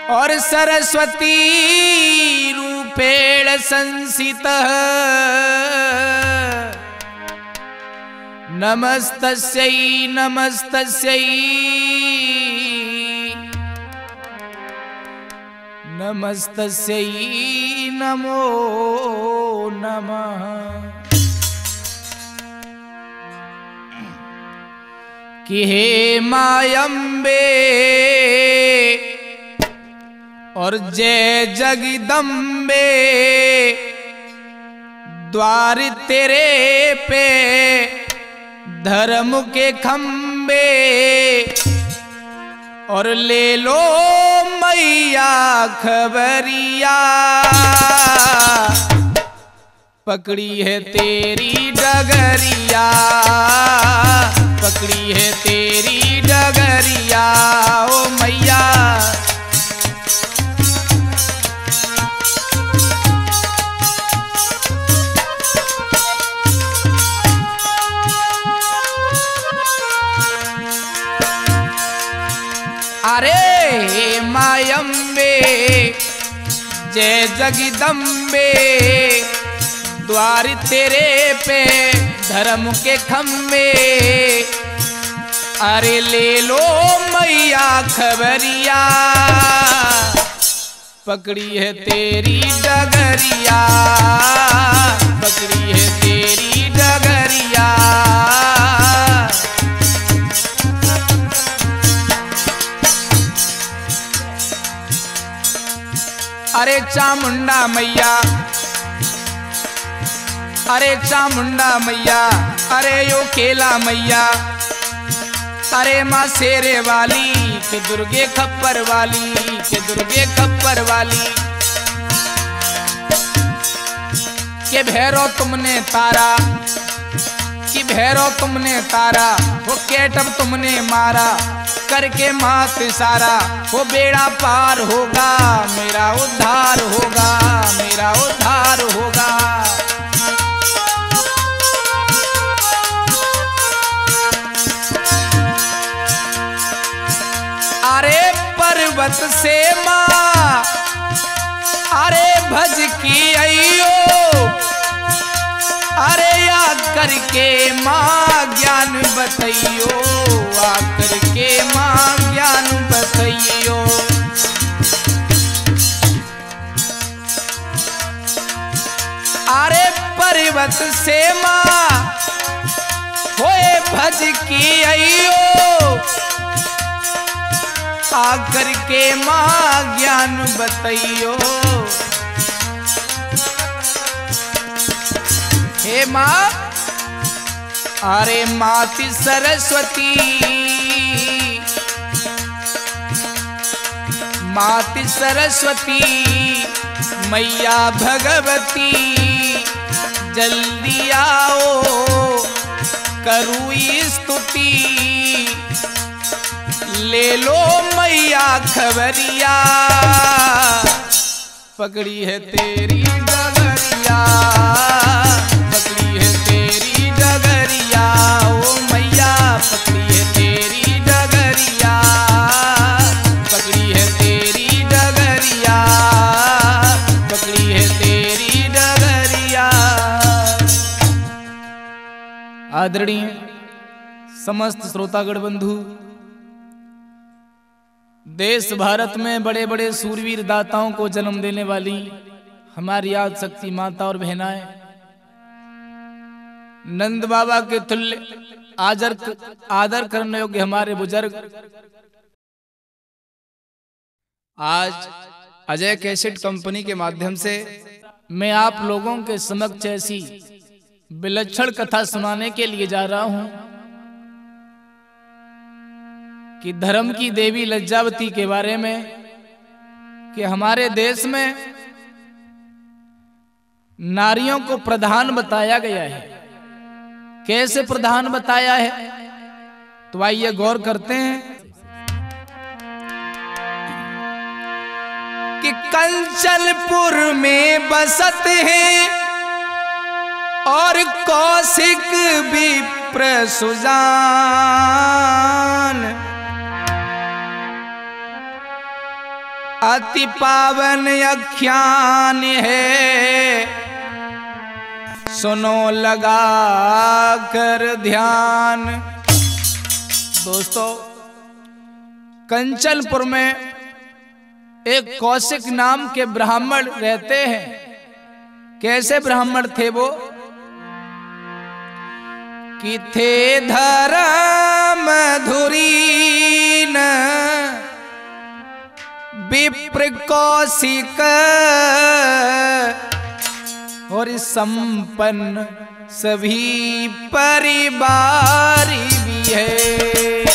और सरस्वती रूपेण संसितः नमस्तस्यै नमस्तस्यै नमस्तस्यै नमो नमः। कि हे मायंबे और जय जगदम्बे, द्वार तेरे पे धर्म के खंबे, और ले लो मैया खबरिया, पकड़ी है तेरी डगरिया, पकड़ी है तेरी डगरिया ओ मैया। अरे मायंबे जय जगदम्बे, द्वार तेरे पे धर्म के खंबे, अरे ले लो मैया खबरिया, पकड़ी है तेरी डगरिया, पकड़ी है तेरी डगरिया। अरे चामुंडा मैया, अरे चामुंडा मैया, अरे यो केला मैया, अरे माँ शेरे वाली के दुर्गे खप्पर वाली, के दुर्गे खप्पर वाली, के भैरव तुमने तारा, कि भैरव तुमने तारा, वो केटब तुमने मारा, करके मात सारा, वो बेड़ा पार होगा, मेरा उद्धार होगा, मेरा उद्धार होगा। अरे पर्वत से माँ, अरे भज की अयो, अरे आ करके माँ ज्ञान बतइयो, आ करके माँ ज्ञान बतइयो। अरे पर्वत से माँ होए भज की अयो, आ करके माँ ज्ञान बतइयो। हे माँ, अरे माती सरस्वती, माती सरस्वती मैया भगवती, जल्दी आओ करूँ स्तुति, ले लो मैया खबरिया, पकड़ी है तेरी डगरिया, पकड़ी है तेरी डगरिया ओ मैया, पकड़ी है तेरी डगरिया, पकड़ी है तेरी डगरिया, पकड़ी है तेरी डगरिया। आदरणीय समस्त श्रोतागण बंधु, देश भारत में बड़े बड़े सूरवीर दाताओं को जन्म देने वाली हमारी याद शक्ति माता और बहनाएं, नंद बाबा के तुल्य आदर करने योग्य हमारे बुजुर्ग, आज अजय कैसेट कंपनी के माध्यम से मैं आप लोगों के समक्ष ऐसी विलक्षण कथा सुनाने के लिए जा रहा हूं कि धर्म की देवी लज्जावती के बारे में, कि हमारे देश में नारियों को प्रधान बताया गया है। कैसे प्रधान बताया है, तो आइए गौर करते हैं कि कंचलपुर में बसत है और कौशिक विप्र सुजान, अति पावन आख्यान है, सुनो लगा कर ध्यान। दोस्तों, कंचनपुर में एक कौशिक नाम के ब्राह्मण रहते हैं। कैसे ब्राह्मण थे वो? कि थे धर्म धुरीन विप्र कौशिक और संपन्न सभी परिवार भी है।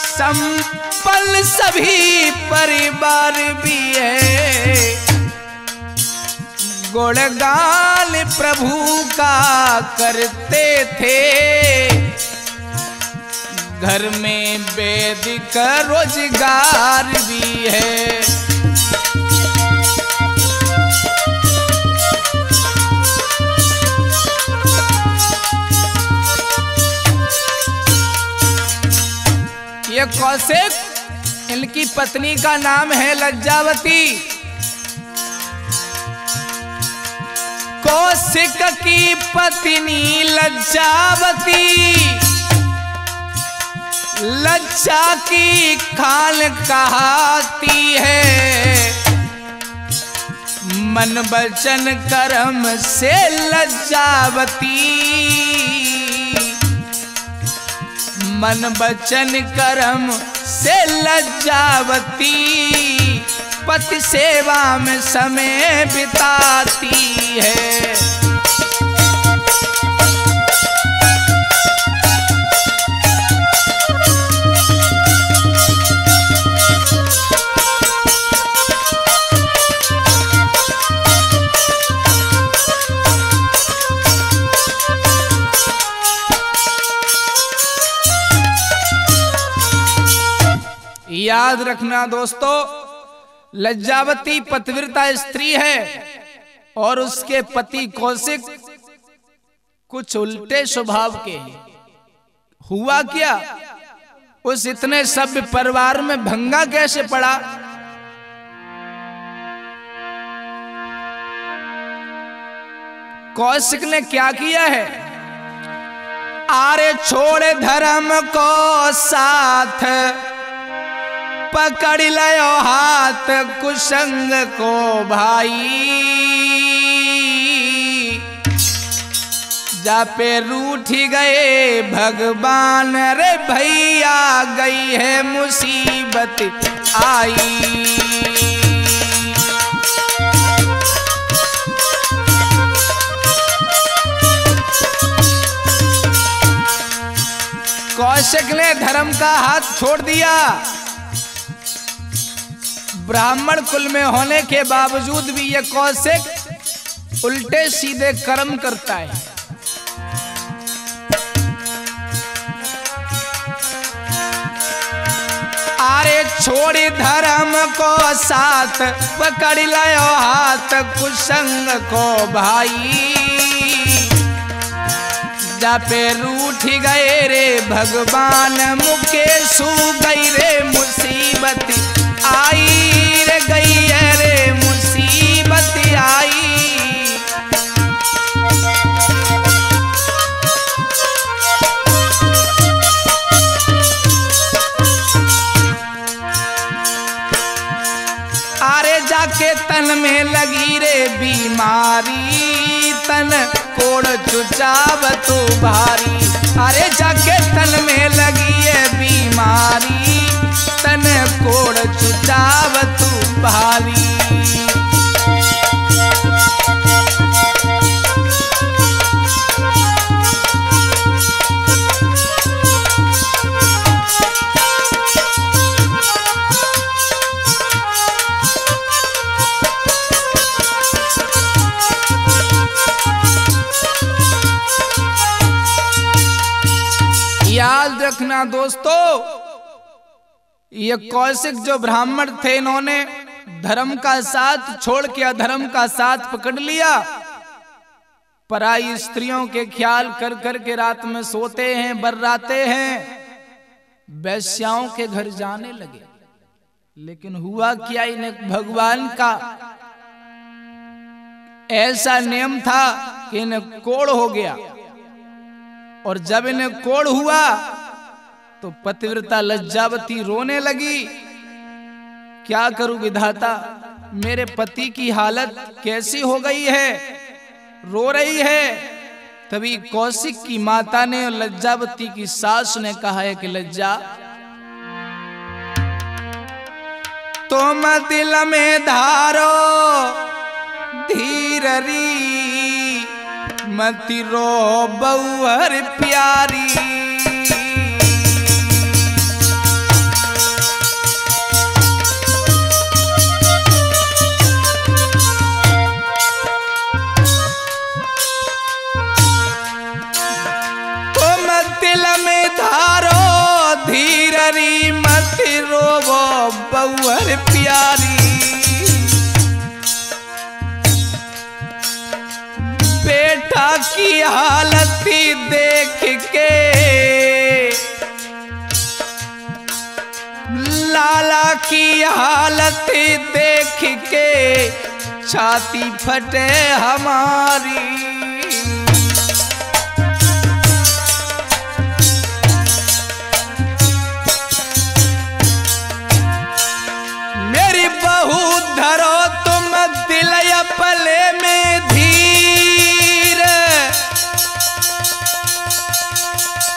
संपन्न सभी परिवार भी है। गुणगान प्रभु का करते थे, घर में वैदिक रोजगार भी है। ये कौशिक, इनकी पत्नी का नाम है लज्जावती। कौशिक की पत्नी लज्जावती, लज्जा की खान कहती है। मन वचन कर्म से लज्जावती, मन वचन कर्म से लज्जावती पति सेवा में समय बिताती है। याद रखना दोस्तों, लज्जावती पतिव्रता स्त्री है और उसके पति कौशिक कुछ उल्टे स्वभाव के हैं। हुआ क्या, उस इतने सभ्य परिवार में भंगा कैसे पड़ा? कौशिक ने क्या किया है? आरे छोड़ धर्म को साथ, पकड़ लयो हाथ कुसंग को भाई। जा पे रूठ गए भगवान रे भैया, गई है मुसीबत आई। कौशिक ने धर्म का हाथ छोड़ दिया। ब्राह्मण कुल में होने के बावजूद भी ये कौशिक उल्टे सीधे कर्म करता है। आरे छोड़ धर्म को साथ, पकड़ लयो हाथ कुसंग को भाई। जा पे रूठ गए रे भगवान, मुके सू गई रे मुसीबत आई रे, गई है रे मुसीबत आई। आरे जाके तन में लगी रे बीमारी, तन कोड़ चुचाव तो भारी। अरे जाके तन में लगी है बीमारी, तन कोड़ चुचाव तू भारी। याद रखना दोस्तों, ये कौशिक जो ब्राह्मण थे, इन्होंने धर्म का साथ छोड़ के अधर्म का साथ पकड़ लिया। पराई स्त्रियों के ख्याल कर कर के रात में सोते हैं, बर्राते हैं, वैश्याओं के घर जाने लगे। लेकिन हुआ क्या, इन्हें भगवान का ऐसा नियम था कि इन्हें कोढ़ हो गया। और जब इन्हें कोढ़ हुआ तो पतिव्रता लज्जावती रोने लगी। क्या करूं विधाता, मेरे पति की हालत कैसी हो गई है, रो रही है। तभी कौशिक की माता ने और लज्जावती की सास ने कहा है कि लज्जा, तुम दिल में धारो धीररी, मति रो बहुअर प्यारी। धीररी मति रोवो बहुअर प्यारी। बेटा की हालत देख के लाला की हालत देख के छाती फटे हमारी। धरो तुम दिल पले में धीर,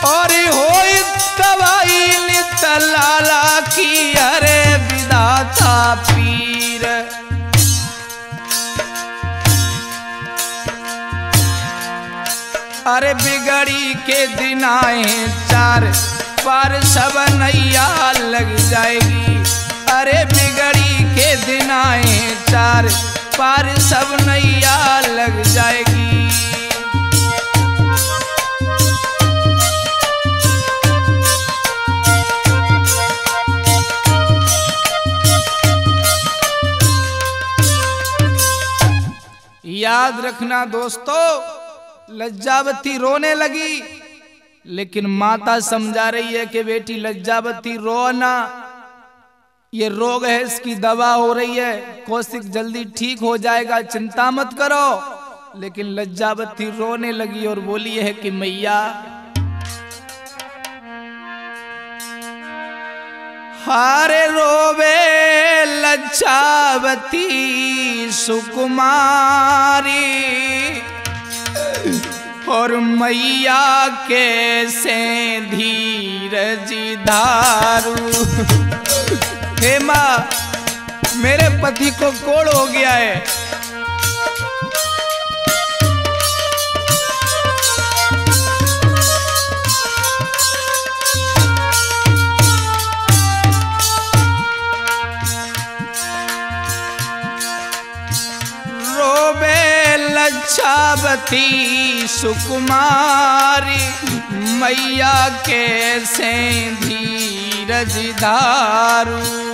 और होई तबाही नित लाला की, अरे विधाता पीर। अरे बिगड़ी के दिन आए चार, पार सब नैया लग जाएगी। अरे बिगड़ी के दिन आए चार, पार सब नैया लग जाएगी। याद रखना दोस्तों, लज्जावती रोने लगी, लेकिन माता समझा रही है कि बेटी लज्जावती रो ना, ये रोग है, इसकी दवा हो रही है, कौशिक जल्दी ठीक हो जाएगा, चिंता मत करो। लेकिन लज्जावती रोने लगी और बोली है कि मैया, हारे रोवे लज्जावती सुकुमारी, और मैया कैसे धीरज धारू। हे माँ, मेरे पति को कोढ़ हो गया है। रोबे लज्जावती सुकुमारी, मैया कैसे धीरज धारू।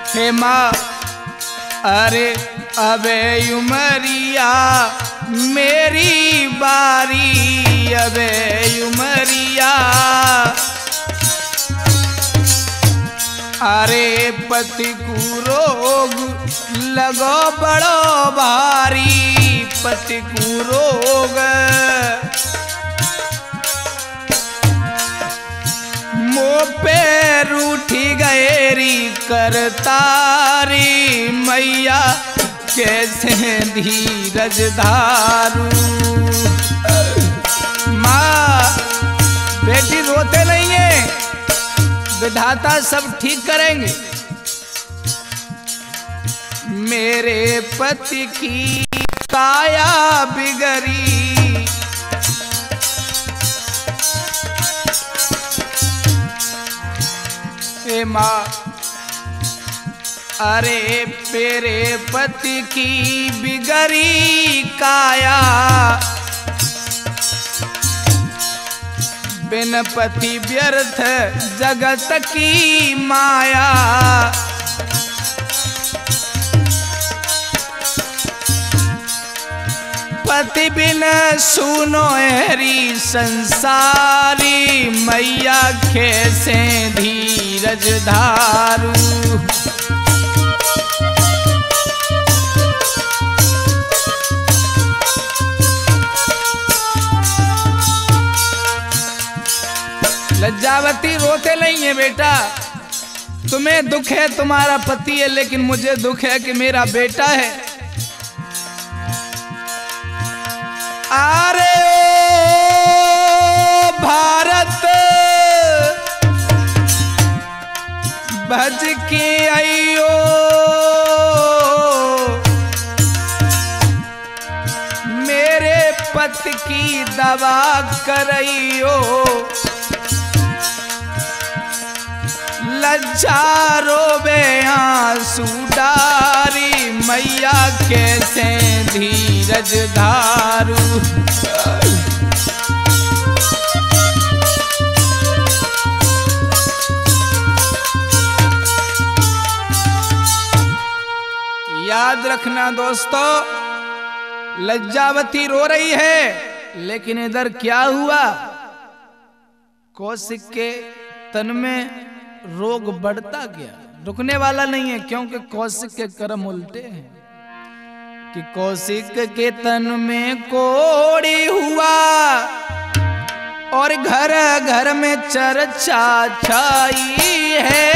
हे माँ, अरे अबे उमरिया मेरी बारी, अबे उमरिया। अरे पति को रोग लगो बड़ो भारी, पति को रोग मो पे रूठी गएरी करतारी, मैया कैसे धीरज धारू। माँ, बेटी रोते नहीं है, विधाता सब ठीक करेंगे। मेरे पति की काया बिगड़ी, ए माँ, अरे मेरे पति की बिगड़ी काया, बिन पति व्यर्थ जगत की माया। पति बिन सुनो हरी संसारी, मैया कैसे धीरज धारू। लज्जावती रोते नहीं है बेटा, तुम्हें दुख है तुम्हारा पति है, लेकिन मुझे दुख है कि मेरा बेटा है। अरे भारत भज के आइयो, मेरे पति की दवा करइयो। लज्जा रोबे आंसू डारी, मैया कैसे धीरज धारू। याद रखना दोस्तों, लज्जावती रो रही है, लेकिन इधर क्या हुआ, कौशिक के तन में रोग बढ़ता गया, रुकने वाला नहीं है, क्योंकि कौशिक के कर्म उल्टे हैं। कि कौशिक के तन में कोड़ी हुआ और घर घर में चर्चा छाई है।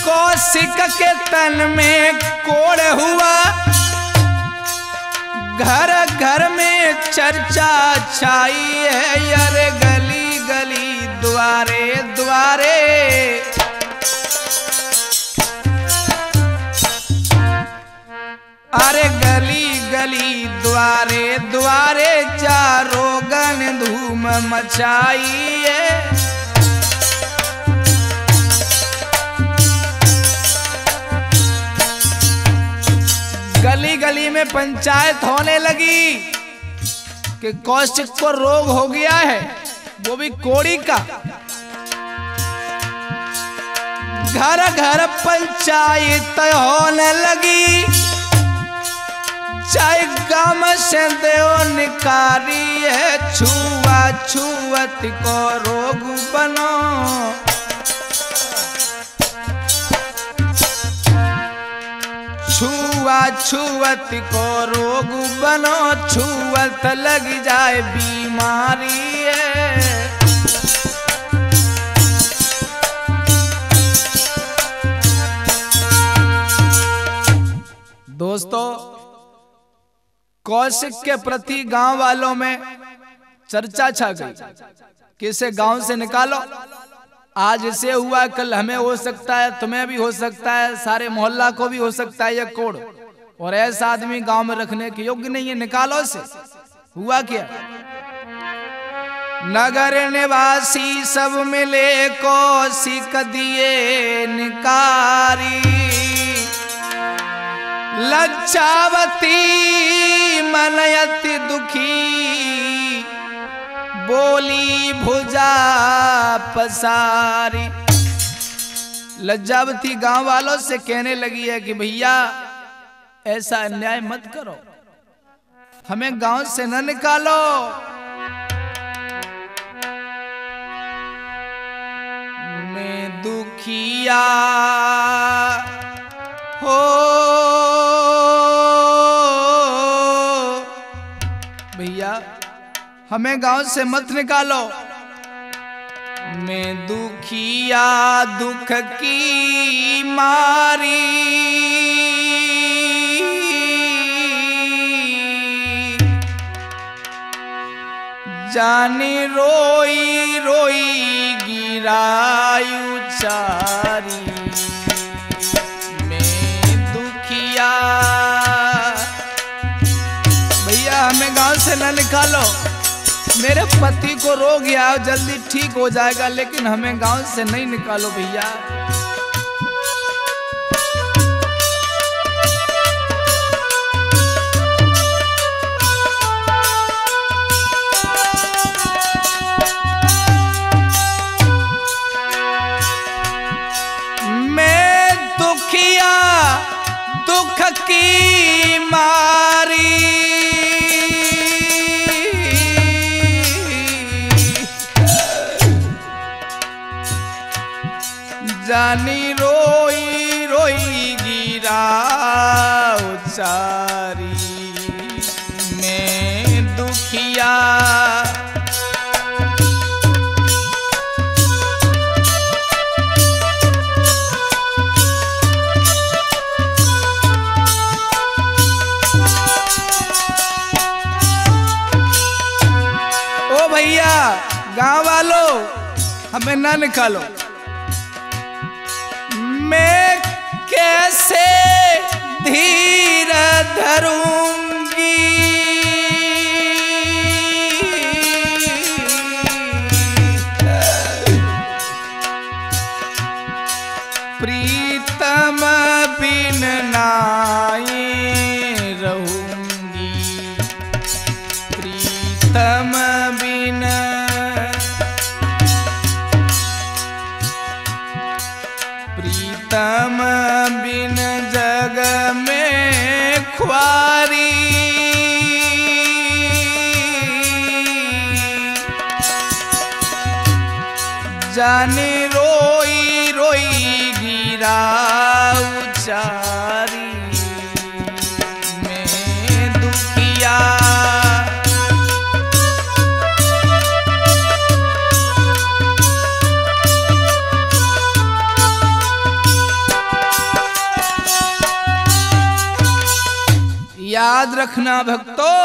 कौशिक के तन में कोड़ हुआ, घर घर में चर्चा छाई है। अरे गली गली द्वारे द्वारे, अरे गली गली द्वारे द्वारे, चारों गण धूम मचाई है। गली गली में पंचायत होने लगी कि कौशिक को रोग हो गया है, वो भी कोड़ी का। घर घर पंचायत होने लगी, चाहे गाम से देव निकारी है। छुआ छुअत को रोग बनो, छुआ छुअत को रोग बनो, छुअत लग जाए बीमारी है। दोस्तों, कौशिक के प्रति गांव वालों में चर्चा छा गई कि इसे गांव से निकालो। आज इसे हुआ, कल हमें हो सकता है, तुम्हें भी हो सकता है, सारे मोहल्ला को भी हो सकता है ये कोड़। और ऐसा आदमी गांव में रखने के योग्य नहीं है, निकालो इसे। हुआ क्या, नगर निवासी सब मिले कौशिक दिए निकारी। लज्जावती मन अति दुखी, बोली भुजा पसारी। लज्जावती गांव वालों से कहने लगी है कि भैया ऐसा अन्याय मत करो, हमें गांव से न निकालो। मैं दुखिया हो भैया, हमें गांव से मत निकालो। मैं दुखिया दुख की मारी, जानी रोई रोई गिरायु चारी। मैं दुखिया निकालो। मेरे पति को रोग या जल्दी ठीक हो जाएगा, लेकिन हमें गांव से नहीं निकालो भैया। मैं दुखिया दुख की मारी, जानी रोई रोई गिरा उचारी। मैं दुखिया ओ भैया गांव वालों हमें ना निकालो। मैं कैसे धीर धरूंगी, प्रीतम बिन नाई रहूंगी, प्रीतम बिन प्रीतम बिन जग में ख्वारी। जानी रोई रोई गिरा उचारी। मैं दुखिया याद रखना भक्तों,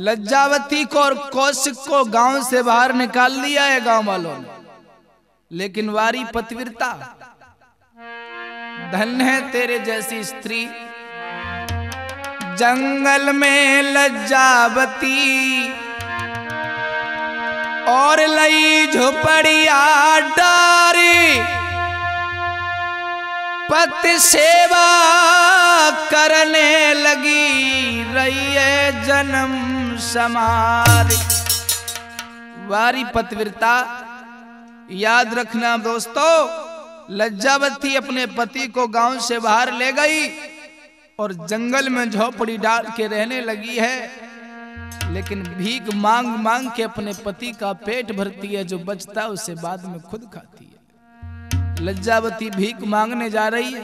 लज्जावती को और कौशिक को गांव से बाहर निकाल दिया है गांव वालों ने, लेकिन वारी पतिव्रता, धन्य है तेरे जैसी स्त्री। जंगल में लज्जावती और लई झोपड़िया डारी, पति सेवा करने लगी रही है जन्म समारी। वारी पतिव्रता, याद रखना दोस्तों, लज्जावती अपने पति को गांव से बाहर ले गई और जंगल में झोपड़ी डाल के रहने लगी है, लेकिन भीख मांग मांग के अपने पति का पेट भरती है, जो बचता है उसे बाद में खुद खाती है। लज्जावती भीख मांगने जा रही है,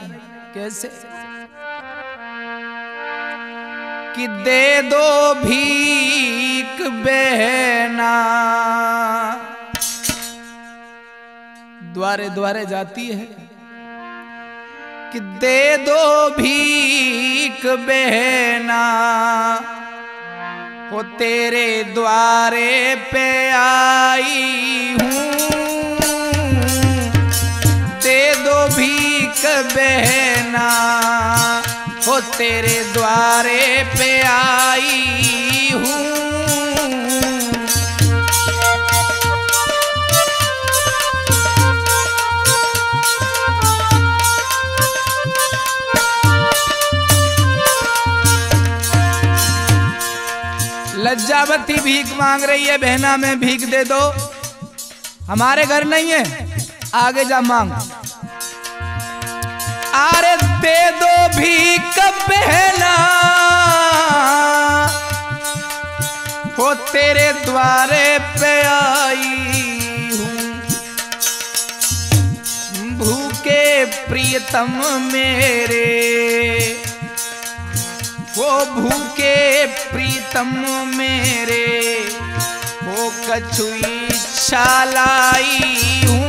कैसे कि दे दो भीख बहना, द्वारे द्वारे जाती है कि दे दो भीख बहना, हो तेरे द्वारे पे आई हूँ, दे दो भीख बहना, हो तेरे द्वारे पे आई हूँ। लज्जावती भीख मांग रही है, बहना में भीख दे दो। हमारे घर नहीं है, आगे जा मांग। अरे दे दो भीख बहना, हो तेरे द्वारे पे आई हूँ, भूखे प्रियतम मेरे, वो भूखे प्रीतम मेरे, वो कछुई छालाई हूँ,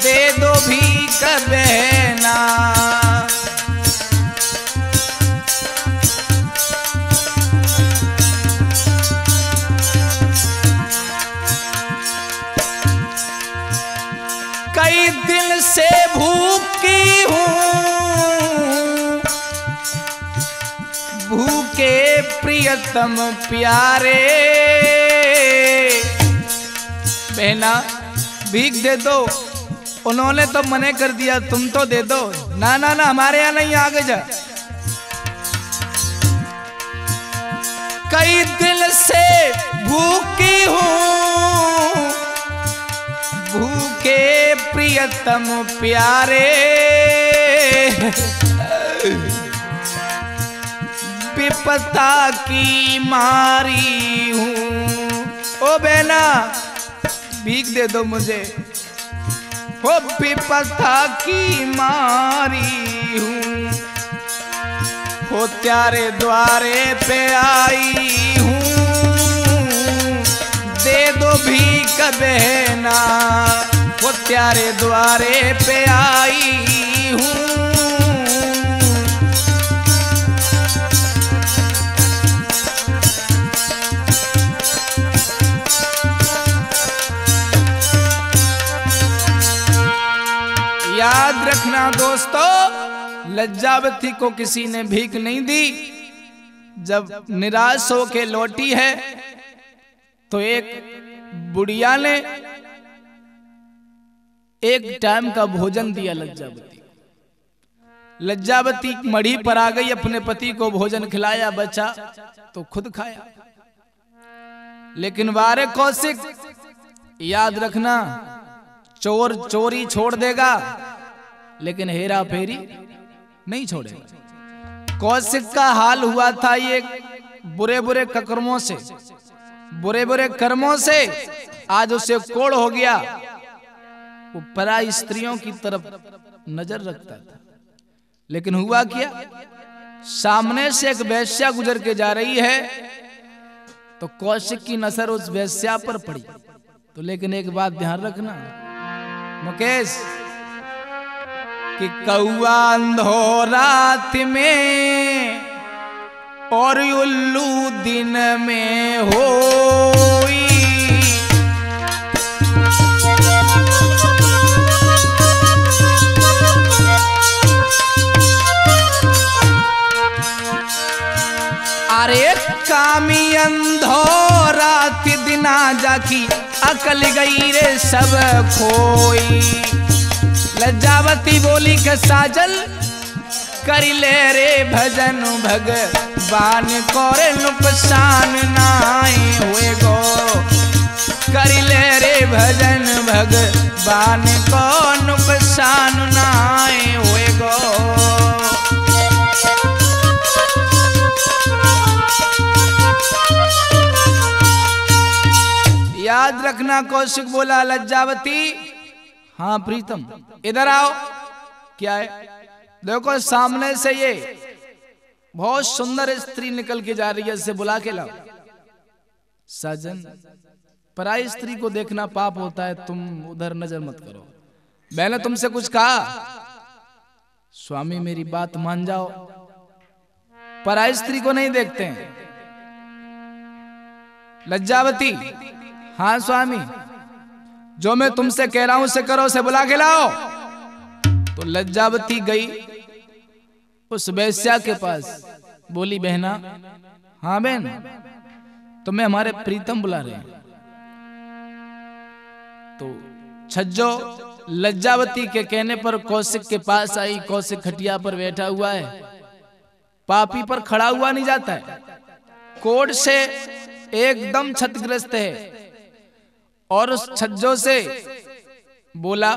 दे दो भीख बहना। कई दिन से भूखी हूँ, भूखे प्रिय प्रियतम प्यारे। बहना भीख दे दो, उन्होंने तो मने कर दिया, तुम तो दे दो। ना ना ना, हमारे यहाँ नहीं, आगे जा। कई दिल से भूखी हूँ, भूखे प्रियतम प्यारे। विपदा की मारी हूँ। ओ बहना भीख दे दो मुझे, ओ विपदा की मारी हूँ। हो त्यारे द्वारे पे आई हूँ, दे दो भीख बहना। वो त्यारे द्वारे पे आई हूँ। याद रखना दोस्तों, लज्जावती को किसी ने भीख नहीं दी। जब निराश होके लौटी है तो एक बुढ़िया ने एक टाइम का भोजन दिया लज्जावती। लज्जावती मढ़ी पर आ गई, अपने पति को भोजन खिलाया, बचा तो खुद खाया। लेकिन वारे कौशिक, याद रखना, चोर चोरी छोड़ देगा लेकिन हेरा फेरी नहीं छोड़ेगा। कौशिक का हाल हुआ था ये बुरे बुरे कर्मों से, बुरे बुरे कर्मों से आज उसे कोढ़ हो गया। वो पराई स्त्रियों की तरफ नजर रखता था। लेकिन हुआ क्या, सामने से एक वेश्या गुजर के जा रही है तो कौशिक की नजर उस वेश्या पर पड़ी। तो लेकिन एक बात ध्यान रखना मुकेश, कि कौआ अंधो रात में और उल्लू दिन में होई। अरे कामी अंधो रात दिना जाकी, अकल गई रे सब खोई। लज्जावती बोली के साजल करी ले रे भजन, भगवान को रे नुकसान नाई हुए गो। करी ले रे भजन, भगवान को नुकसान नाई हुए गो। याद रखना कौशिक बोला, लज्जावती हाँ प्रीतम इधर आओ। क्या है, देखो सामने से ये बहुत सुंदर स्त्री निकल के जा रही है, इसे बुला के लाओ। साजन, पराई स्त्री को देखना पाप होता है, तुम उधर नजर मत करो। मैंने तुमसे कुछ कहा? स्वामी मेरी बात मान जाओ, पराई स्त्री को नहीं देखते हैं। लज्जावती, हाँ स्वामी, जो मैं तुमसे कह रहा हूं उसे करो, उसे बुला के लाओ। तो लज्जावती गई उस वेश्या के पास, बोली बहना, हाँ बहन, तुम्हें हमारे प्रीतम बुला रहे हैं। तो छज्जो लज्जावती के कहने पर कौशिक के पास आई। कौशिक खटिया पर बैठा हुआ है, पापी पर खड़ा हुआ नहीं जाता है, कोढ़ से एकदम क्षतिग्रस्त है। और उस छज्जो से बोला,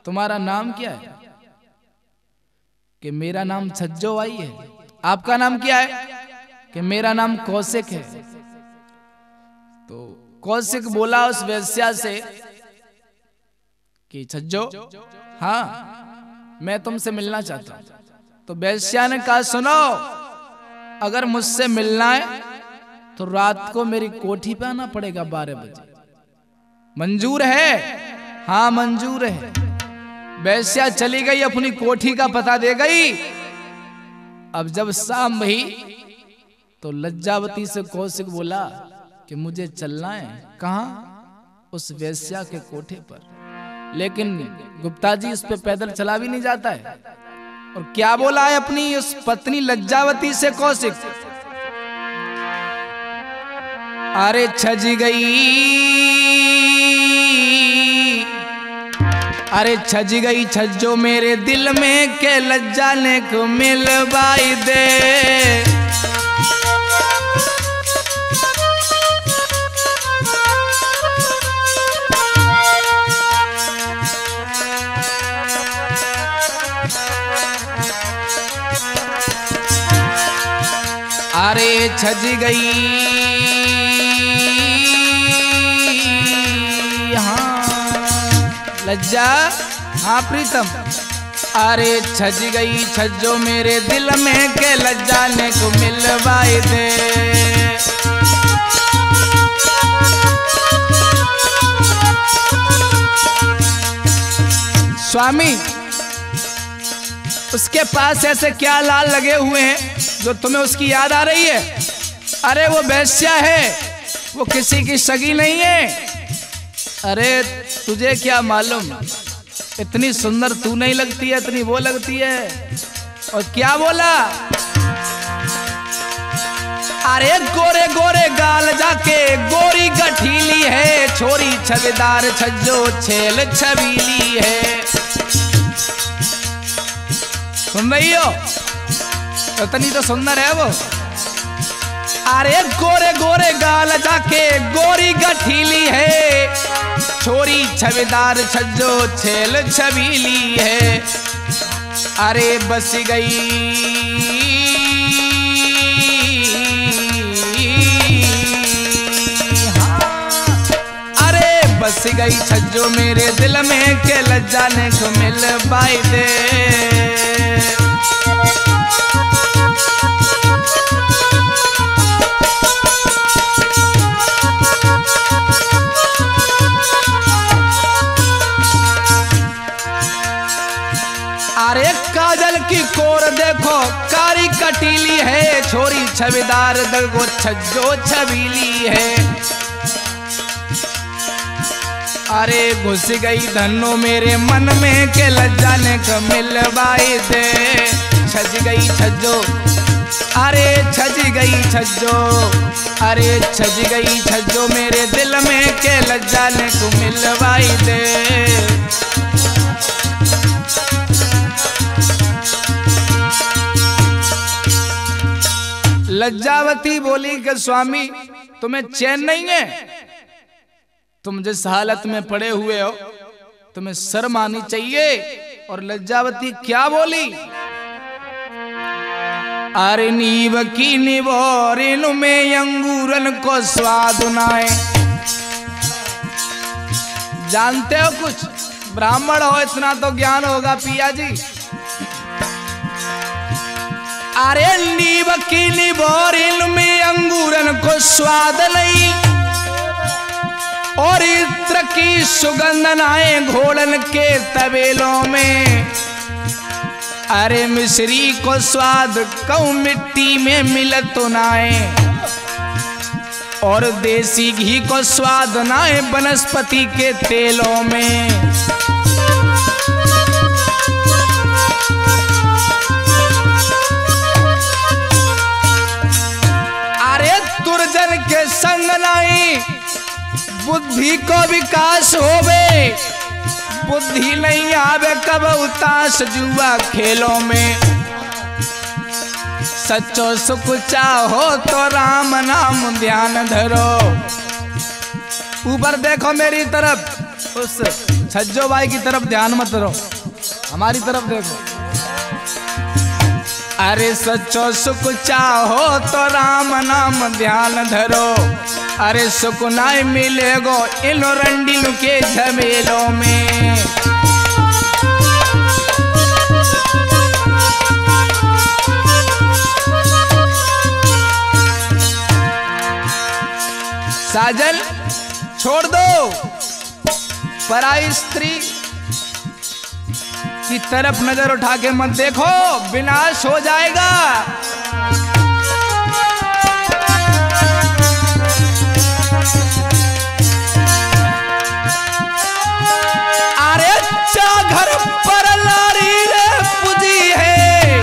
तुम्हारा नाम क्या है? कि मेरा नाम छज्जो आई है। आपका नाम क्या है? कि मेरा नाम कौशिक है। तो कौशिक बोला उस वेश्या से कि छज्जो, हाँ मैं तुमसे मिलना चाहता हूं। तो वेश्या ने कहा, सुनो, अगर मुझसे मिलना है तो रात को मेरी कोठी पे आना पड़ेगा 12 बजे। मंजूर है? हाँ मंजूर है। वेश्या चली गई, अपनी कोठी का पता दे गई। अब जब शाम हुई तो लज्जावती से कौशिक बोला कि मुझे चलना है। कहाँ? उस वेश्या के कोठे पर। लेकिन गुप्ता जी उस पे पैदल चला भी नहीं जाता है। और क्या बोला है अपनी उस पत्नी लज्जावती से कौशिक अरे छज गई, अरे छज गई छज्जो मेरे दिल में के लज्जा ने को मिलवाई दे। अरे छज गई, हाँ लज्जा, हाँ प्रीतम। अरे छज गई छज्जो मेरे दिल में के लज्जा ने को मिलवाई दे। स्वामी उसके पास ऐसे क्या लाल लगे हुए हैं जो तुम्हें उसकी याद आ रही है? अरे वो वेश्या है, वो किसी की सगी नहीं है। अरे तुझे क्या मालूम, इतनी सुंदर तू नहीं लगती है, इतनी वो लगती है। और क्या बोला? अरे गोरे गोरे गाल जाके गोरी गठीली है, छोरी छविदार छज्जो छेल छबीली है। सुन रही हो? इतनी तो सुंदर है वो। अरे गोरे गोरे गाल जाके गोरी गठीली है, छोरी छविदार छज्जो छेल छबीली है। अरे बस गई, हाँ। अरे बस गई छज्जो मेरे दिल में के लज्जा ने को मिलवाई दे। अरे काजल की कोर देखो कारी कटीली है, छोरी छविदार देखो छज्जो छबीली है। अरे घुस गई धनो मेरे मन में के लज्जा ने को मिलवाई दे। छज गई छज्जो, अरे छज गई छज्जो, अरे छज गई छज्जो मेरे दिल में के लज्जा ने को मिलवाई दे। लज्जावती बोली कि स्वामी तुम्हें चैन नहीं है? तुम जिस हालत में पड़े हुए हो तुम्हें शर्म आनी चाहिए। और लज्जावती क्या बोली? अरे नीव की निवोरिन में अंगूरन को स्वाद नाए। जानते हो कुछ? ब्राह्मण हो इतना तो ज्ञान होगा पिया जी। अरे नीव की निबोरिन में अंगूरन को स्वाद नहीं, और इत्र की सुगंध नाए घोड़न के तबेलों में। अरे मिश्री को स्वाद कऊ मिट्टी में मिलत तो नाए, और देसी घी को स्वाद नाए वनस्पति के तेलों में। दुर्जन के संग नहीं बुद्धि को विकास होवे, बुद्धि नहीं आवे कब उतास जुआ खेलों में। सच्चो सुख चाहो तो राम नाम ध्यान धरो। ऊपर देखो मेरी तरफ, उस छज्जो भाई की तरफ ध्यान मत धरो, हमारी तरफ देखो। अरे सच्चो सुख चाहो तो राम नाम ध्यान धरो। अरे सुख नाय मिलेगो इन रंडिल के झमेलों में। साजन छोड़ दो, पराई स्त्री की तरफ नजर उठा के मत देखो, विनाश हो जाएगा। अरे चा घर पर लारी रे पूजी है,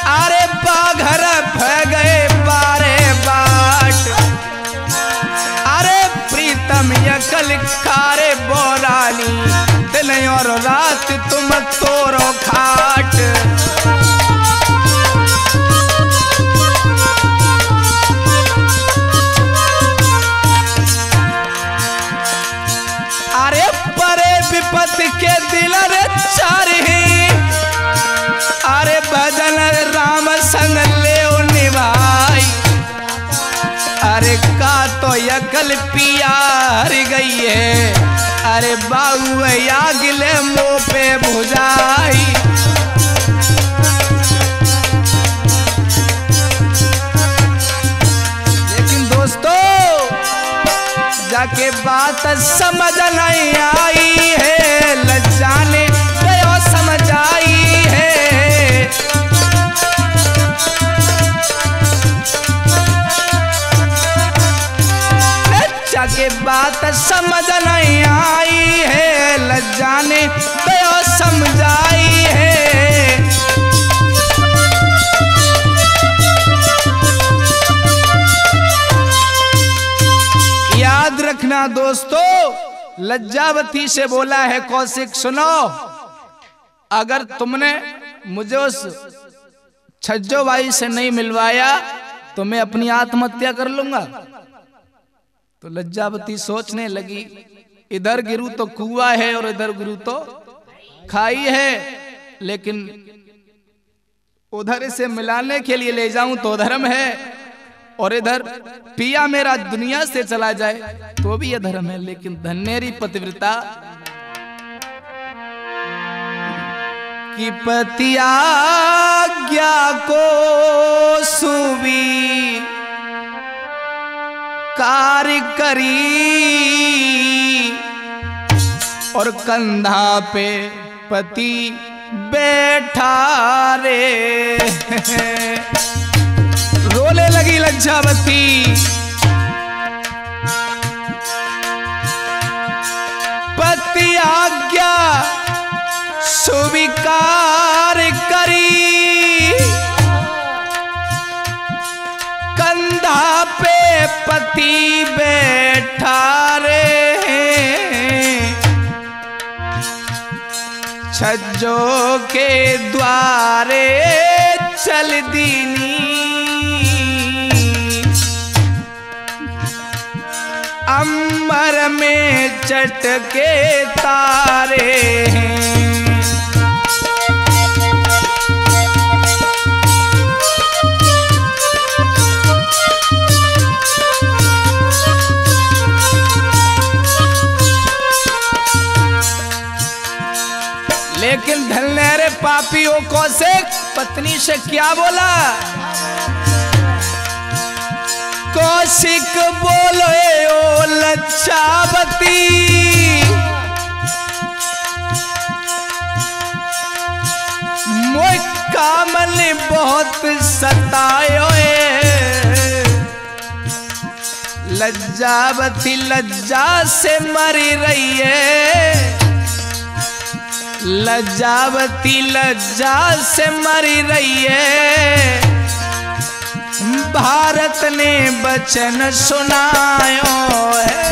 अरे बाघर भ गए बारे बार खारे बोरानी, दिन और रात तुम तोरो खाट। अरे परे विपत के दिल रे चारही, अरे भजन राम संग ले निभाई। अरे का तो यकल पियार गई है, अरे बाबू यागिले मुँह पे भुजाई। लेकिन दोस्तों जाके बात समझ नहीं आई है, लज्जा ने गयो समझ आई है। लज्जा के बात समझ नहीं आई है, लज्जा ने गयो समझ आई है। याद रखना दोस्तों, लज्जावती से बोला है कौशिक सुनो, अगर तुमने मुझे उस छज्जो बाई से नहीं मिलवाया तो मैं अपनी आत्महत्या कर लूंगा। तो लज्जावती सोचने लगी, इधर गिरू तो कुआं है और इधर गिरू तो खाई है, लेकिन उधर से मिलाने के लिए ले जाऊं तो धर्म है, और इधर पिया मेरा दुनिया से चला जाए तो भी ये धर्म है। लेकिन धन्यरी पतिव्रता कि पति आज्ञा को सुवी कार्य करी, और कंधा पे पति बैठा रे। रोने लगी लज्जावती, पति आज्ञा स्वीकार करी, कंधा पे पति बैठा रे। छज्जो के द्वारे चल दीनी, अंबर में चटके तारे हैं। लेकिन धन्य पापियों को से पत्नी से क्या बोला? कौशिक बोले ओ लज्जावती, मोय कामल बहुत सतायो। लज्जावती लज्जा से मरी रही है, लज्जावती लज्जा से मरी रही है। भारत ने वचन सुनायो है,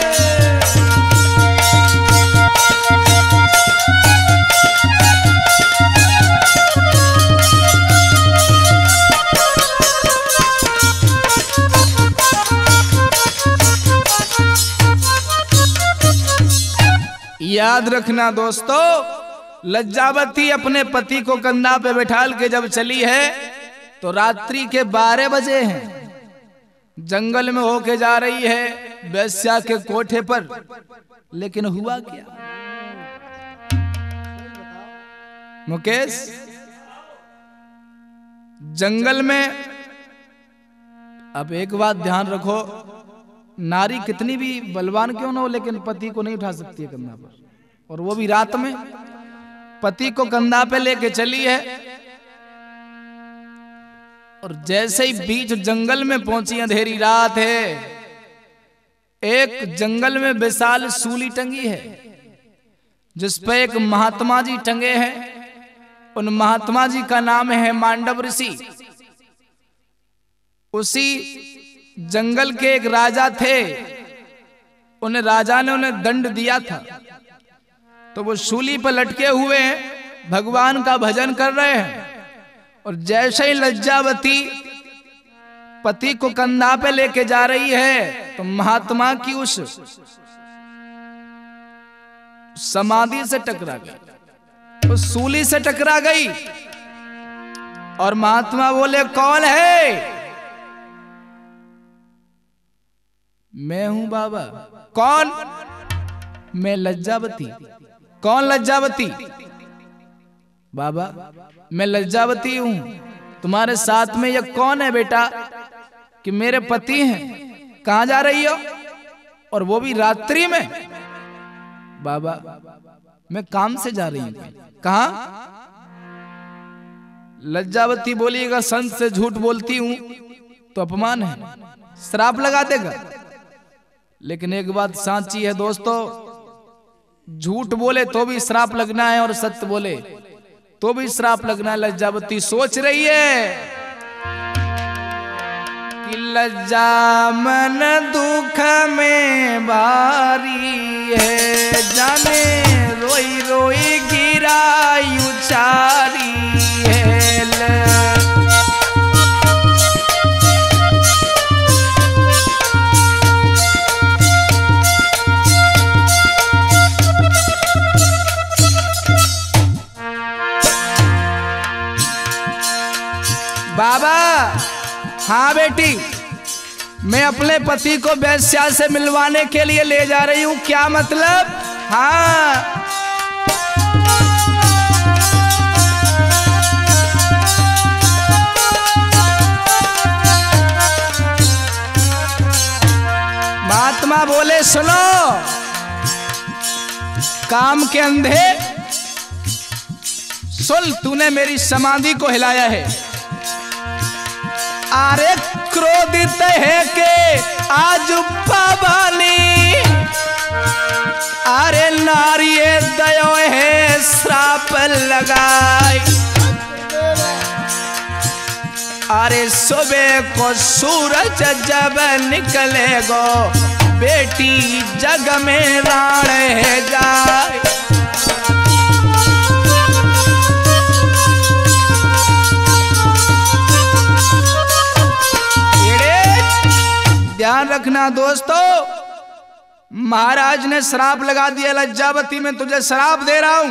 याद रखना दोस्तों, लज्जावती अपने पति को कंधा पे बैठाल के जब चली है तो रात्रि के 12 बजे हैं, जंगल में होके जा रही है वेश्या के कोठे पर। लेकिन हुआ क्या मुकेश? जंगल में, अब एक बात ध्यान रखो, नारी कितनी भी बलवान क्यों ना हो लेकिन पति को नहीं उठा सकती है कंधा पर, और वो भी रात में। पति को कंधा पे लेके चली है और जैसे ही बीच जंगल में पहुंची, अंधेरी रात है, एक जंगल में विशाल सूली टंगी है जिस पे एक महात्मा जी टंगे हैं। उन महात्मा जी का नाम है मांडव ऋषि। उसी जंगल के एक राजा थे उन्हें राजा ने उन्हें दंड दिया था, तो वो शूली पर लटके हुए हैं, भगवान का भजन कर रहे हैं। और जैसे ही लज्जावती पति को कंधा पे लेके जा रही है तो महात्मा की उस समाधि से टकरा गई, उस सूली से टकरा गई। और महात्मा बोले, कौन है? मैं हूं बाबा। कौन? मैं लज्जावती। कौन लज्जावती? बाबा मैं लज्जावती हूं। तुम्हारे साथ में ये कौन है बेटा? कि मेरे पति हैं। कहां जा रही हो? और वो भी रात्रि में? बाबा मैं काम से जा रही हूं। कहां? लज्जावती बोली, अगर संत से झूठ बोलती हूं तो अपमान है, श्राप लगा देगा। लेकिन एक बात सांची है दोस्तों, झूठ बोले तो भी श्राप लगना है और सत्य बोले तो भी श्राप लगना है। लज्जावती सोच रही है कि लज्जा मन दुख में भारी है, जाने रोई रोई गिरा उचारी है। बाबा हाँ बेटी, मैं अपने पति को वेश्या से मिलवाने के लिए ले जा रही हूं। क्या मतलब? हाँ। महात्मा बोले, सुनो, काम के अंधे सुन, तूने मेरी समाधि को हिलाया है। अरे क्रोधित है के आज पावानी, अरे नारी दयो है श्राप लगाई। अरे सुबह को सूरज जब निकलेगो, बेटी जग में राण है जाए। ध्यान रखना दोस्तों, महाराज ने श्राप लगा दिया, लज्जावती मैं तुझे श्राप दे रहा हूं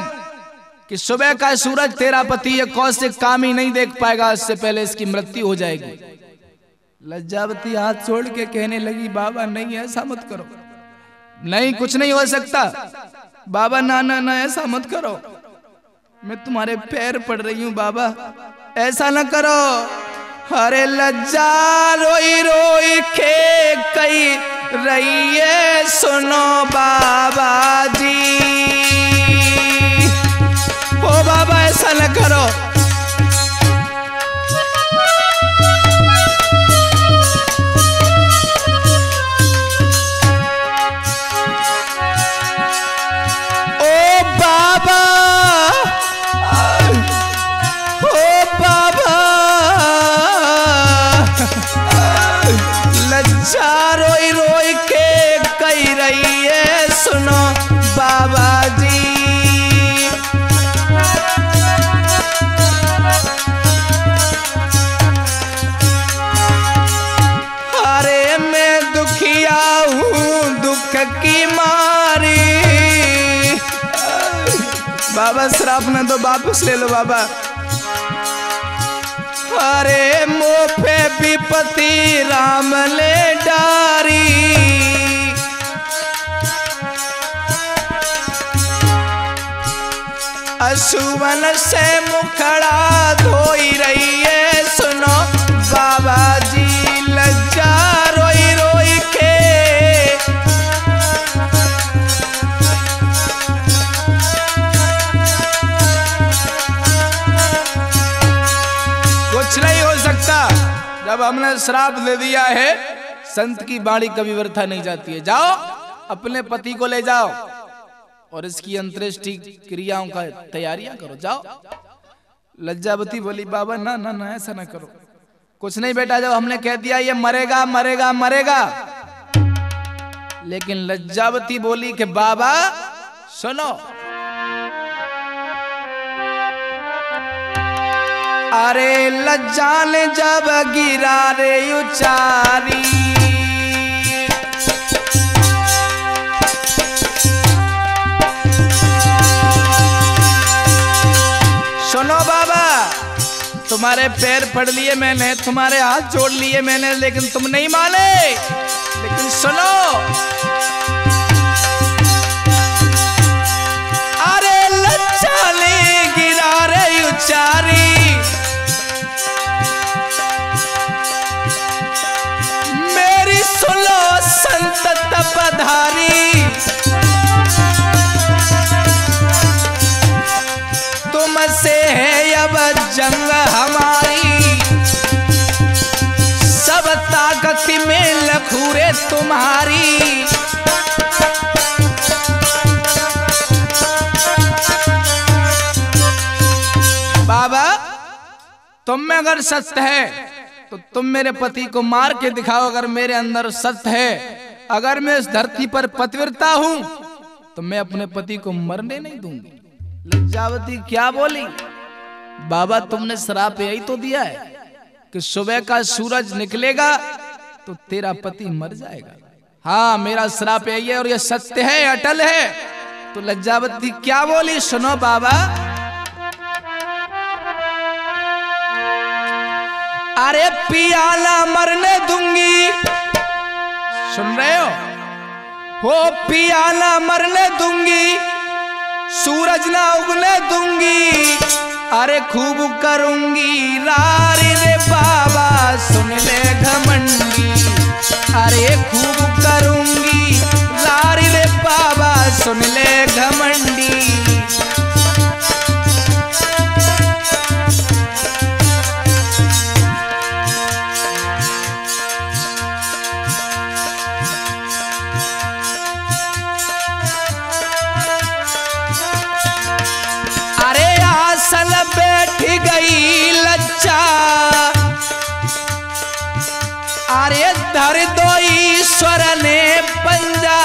कि सुबह का सूरज तेरा पति ये कौशिक काम ही नहीं देख पाएगा, इससे पहले इसकी मृत्यु हो जाएगी। लज्जावती हाथ छोड़ के कहने लगी, बाबा नहीं ऐसा मत करो, नहीं कुछ नहीं हो सकता। बाबा ना ना ना ऐसा मत करो, मैं तुम्हारे पैर पड़ रही हूं बाबा, ऐसा ना करो। अरे लज्जा रोई रोई के कही रही है, सुनो बाबा जी। ओ बाबा ऐसा न करो। ओ बाबा, ओ बाबा, लज्जा रोई रोई के कही रही है, सुनो बाबा जी। अरे मैं दुखिया हूँ दुख की मारी। बाबा श्राप न दो, वापस ले लो बाबा। अरे मोफे विपत्ति राम ले डारी। असुवन से मुखड़ा धोई रही है, सुनो बाबा जी। लज्जा रोई रोई के कुछ नहीं हो सकता। जब हमने श्राप दे दिया है, संत की वाणी कभी व्यर्थ नहीं जाती है। जाओ अपने पति को ले जाओ और इसकी अंत्येष्टि क्रियाओं का तैयारियां करो, जाओ। लज्जावती बोली, बाबा ना ना ना ऐसा ना करो, कुछ नहीं बेटा, जब हमने कह दिया ये मरेगा मरेगा मरेगा लेकिन लज्जावती बोली कि बाबा सुनो, अरे लज्जा ने जब गिरा रे उचारी, सुनो बाबा, तुम्हारे पैर पड़ लिए मैंने, तुम्हारे हाथ जोड़ लिए मैंने, लेकिन तुम नहीं माने। लेकिन सुनो, अरे लज्जा ने गिरा रे उचारी, मेरी सुनो संत तपधारी, तुमसे है अब जंग हमारी, सब ताकत में लखूरे तुम्हारी। बाबा तुम में अगर सत्य है तो तुम मेरे पति को मार के दिखाओ, अगर मेरे अंदर सत्य है, अगर मैं इस धरती पर पतिव्रता हूं तो मैं अपने पति को मरने नहीं दूंगी। लज्जावती क्या बोली? बाबा तुमने श्राप यही तो दिया है कि सुबह का सूरज निकलेगा तो तेरा पति मर जाएगा। हाँ मेरा श्राप यही है और यह सत्य है, अटल है। तो लज्जावती क्या बोली सुनो बाबा, अरे पियाला मरने दूंगी, सुन रहे हो पियाला मरने दूंगी, सूरज ना उगने दूंगी, अरे खूब करूंगी लारी रे बाबा सुन ले घमंडी, अरे खूब करूंगी लारी रे बाबा सुन ले घमंडी। सल बैठ गई लज्जा, अरे धर दो ईश्वर ने पंजा,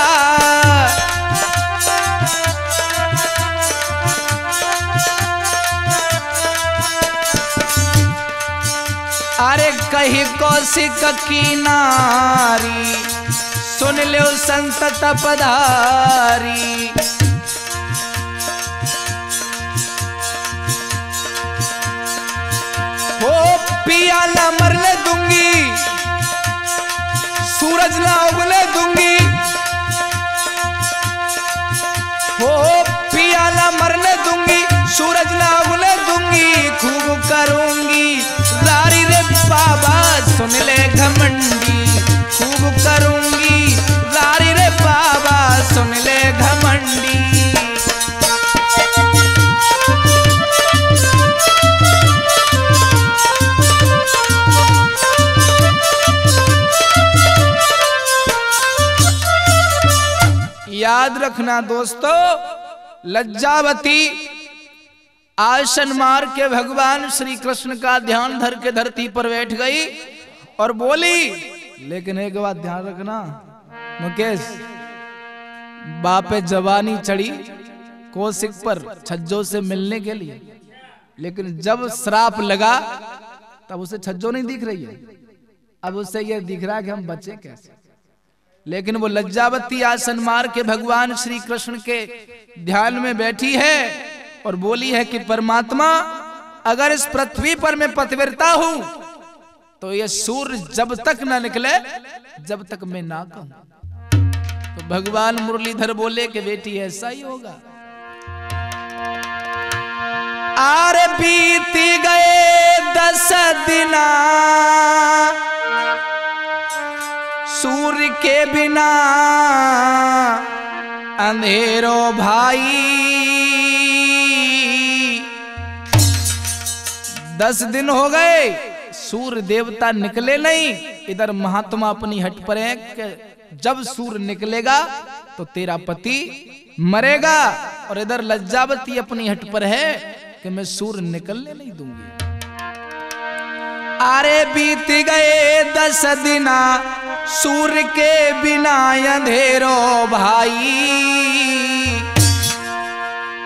अरे कही कौशिक की नारी सुन लो संत तपधारी, पियाला मरने दूंगी, सूरज ना उगने दूंगी, पियाला मरने दूंगी, सूरज ना उगने दूंगी, खूब करूंगी लारी रे बाबा सुन ले घमंडी, खूब करूंगी लारी रे बाबा सुन ले घमंडी। याद रखना दोस्तों, लज्जावती आसन मार के भगवान श्री कृष्ण का ध्यान धर के धरती पर बैठ गई और बोली। लेकिन एक बात ध्यान रखना मुकेश, बापे जवानी चढ़ी कौशिक पर छज्जों से मिलने के लिए, लेकिन जब श्राप लगा तब उसे छज्जों नहीं दिख रही है, अब उससे यह दिख रहा है कि हम बचे कैसे। लेकिन वो लज्जावती आसन मार के भगवान श्री कृष्ण के ध्यान में बैठी है और बोली है कि परमात्मा अगर इस पृथ्वी पर मैं पतिव्रता हूं तो ये सूर्य जब तक ना निकले जब तक मैं ना कहूं। तो भगवान मुरलीधर बोले कि बेटी ऐसा ही होगा। आरे बीती गए 10 दिन सूर्य के बिना अंधेरो भाई, 10 दिन हो गए सूर्य देवता निकले नहीं। इधर महात्मा अपनी हट पर है कि जब सूर्य निकलेगा तो तेरा पति मरेगा, और इधर लज्जावती अपनी हट पर है कि मैं सूर्य निकलने नहीं दूंगी। अरे बीत गए 10 दिन सूर्य के बिना अंधेरो भाई,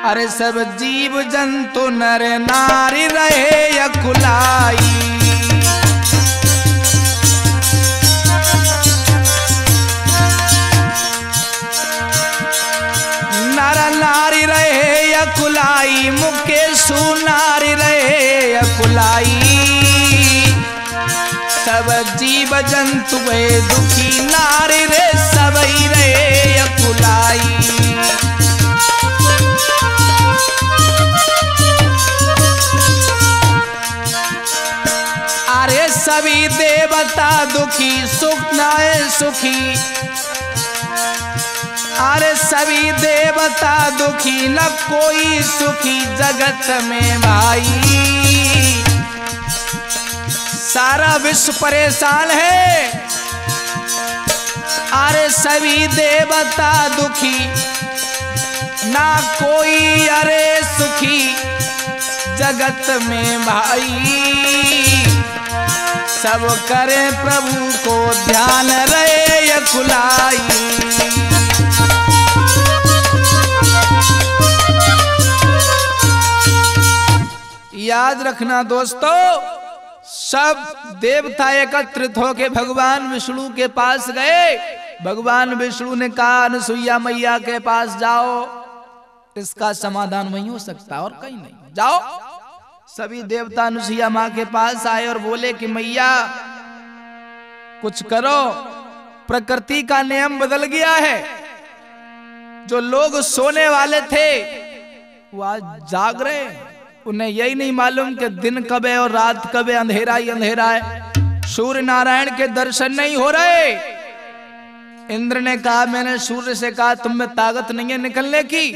अरे सब जीव जंतु नर नारी रहे अकुलाई। नर नारी रहे अकुलाई, मुके सुनारी रहे अकुलाई। सब जीव जंतु वे दुखी, नारी रे सबई रहे अकुलाई। अरे सभी देवता दुखी, सुख नाए सुखी। अरे सभी देवता दुखी, न कोई सुखी जगत में भाई। सारा विश्व परेशान है, अरे सभी देवता दुखी, ना कोई अरे सुखी जगत में भाई। सब करे प्रभु को ध्यान रहे अकुलाई। याद रखना दोस्तों, सब देवता एकत्रित होके भगवान विष्णु के पास गए। भगवान विष्णु ने कहा अनुसुईया मैया के पास जाओ, इसका समाधान वहीं हो सकता और कहीं नहीं, जाओ। सभी देवता अनुसुईया माँ के पास आए और बोले कि मैया कुछ करो, प्रकृति का नियम बदल गया है। जो लोग सोने वाले थे वो आज जाग रहे हैं। उन्हें यही नहीं मालूम कि दिन कब है और रात कब है, अंधेरा ही अंधेरा है। सूर्य नारायण के दर्शन नहीं हो रहे। इंद्र ने कहा, मैंने सूर्य से कहा तुम में ताकत नहीं है निकलने की,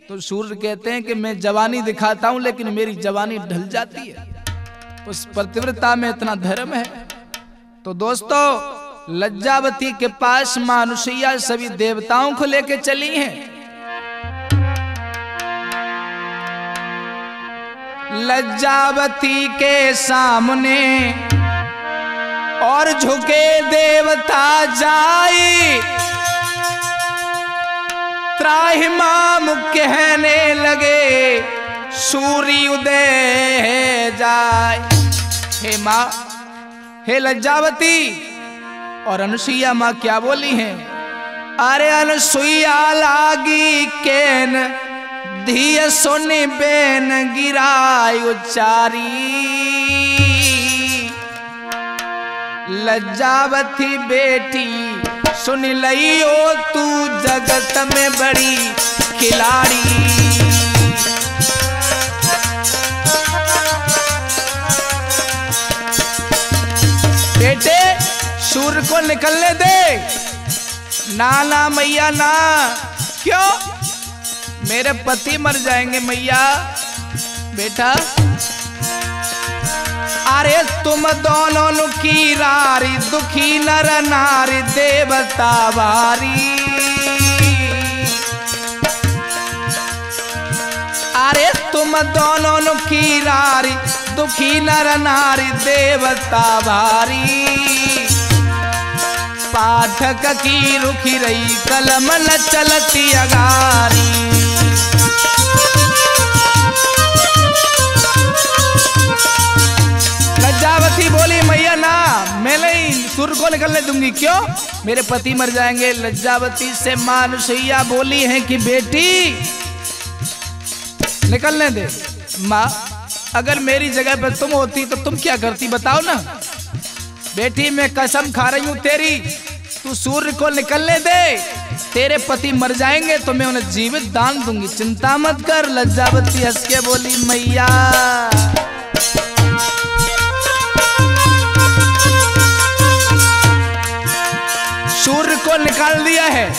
तो सूर्य कहते हैं कि मैं जवानी दिखाता हूं लेकिन मेरी जवानी ढल जाती है। उस पतिव्रता में इतना धर्म है। तो दोस्तों, लज्जावती के पास मां अनुसुईया सभी देवताओं को लेकर चली हैं। लज्जावती के सामने और झुके देवता जाए, त्राहिमाम कहने लगे सूर्य उदय जाए। हे माँ, हे लज्जावती। और अनुसुईया माँ क्या बोली हैं? अरे अनुसुईया लागी केन धिय सोनी बेन गिराय उच्चारी। लज्जावती बेटी सुन लियो, तू जगत में बड़ी खिलाड़ी। बेटे सूर्य को निकलने दे। ना ना मैया ना। क्यों? मेरे पति मर जाएंगे मैया। बेटा, अरे तुम दोनों की रारी, दुखी नर नारी देवता भारी। अरे तुम दोनों की रारी, दुखी नर नारी देवता भारी। पाठक की रुखी रही कलम न चलती अगारी। लज्जावती बोली, मैया ना, मैं नहीं सूर्य को निकलने दूंगी। क्यों? मेरे पति मर जाएंगे। लज्जावती से मां अनुसुईया बोली है कि बेटी निकलने दे। माँ, अगर मेरी जगह पर तुम होती तो तुम क्या करती बताओ ना। बेटी मैं कसम खा रही हूं तेरी, तू सूर्य को निकलने दे। तेरे पति मर जाएंगे तो मैं उन्हें जीवित दान दूंगी, चिंता मत कर। लज्जावती हंस के बोली, मैया सूर्य को निकाल दिया है।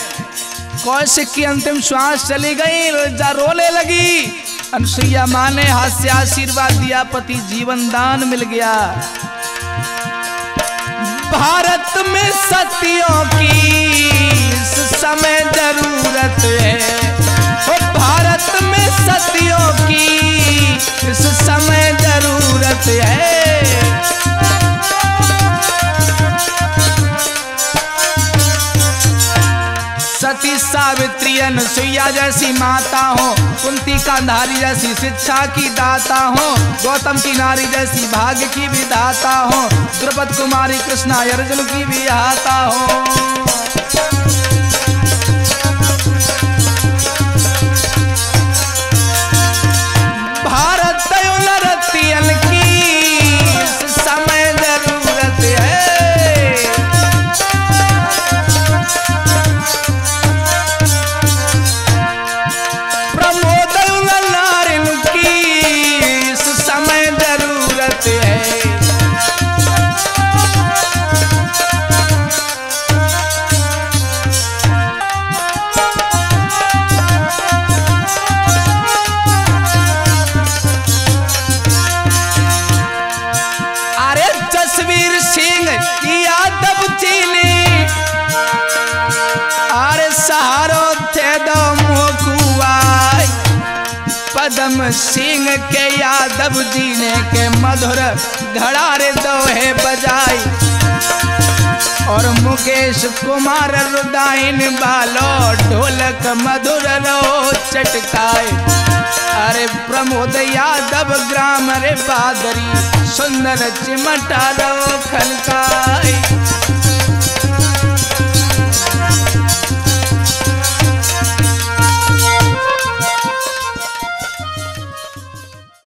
कौशिक की अंतिम श्वास चली गई, लज्जा रोने लगी। अनुसुईया माँ ने हास्य आशीर्वाद दिया, पति जीवन दान मिल गया। भारत में सतियों की इस समय जरूरत है। ओ भारत में सतियों की इस समय जरूरत है। सती सावित्री अनुसुईया जैसी माता हो, कुंती गांधारी जैसी शिक्षा की दाता हो, गौतम की नारी जैसी भाग्य की विधाता हो, द्रौपदी कुमारी कृष्णा अर्जुन की विहाता हो। भारत रतियन की समय जरूरत है, प्रमोद नारिन की समय जरूरत है। जसवीर सिंह यादव जी ने अरे सहारो थे दो मुकुआई, पद्म सिंह के यादव जी ने के मधुर घड़ारे दोहे बजाई, और मुकेश कुमार रुदाइन बालो ढोलक मधुर रो चटकाए। अरे प्रमोद यादव ग्राम रे बादरी सुंदर चिमटा रो खनकाई।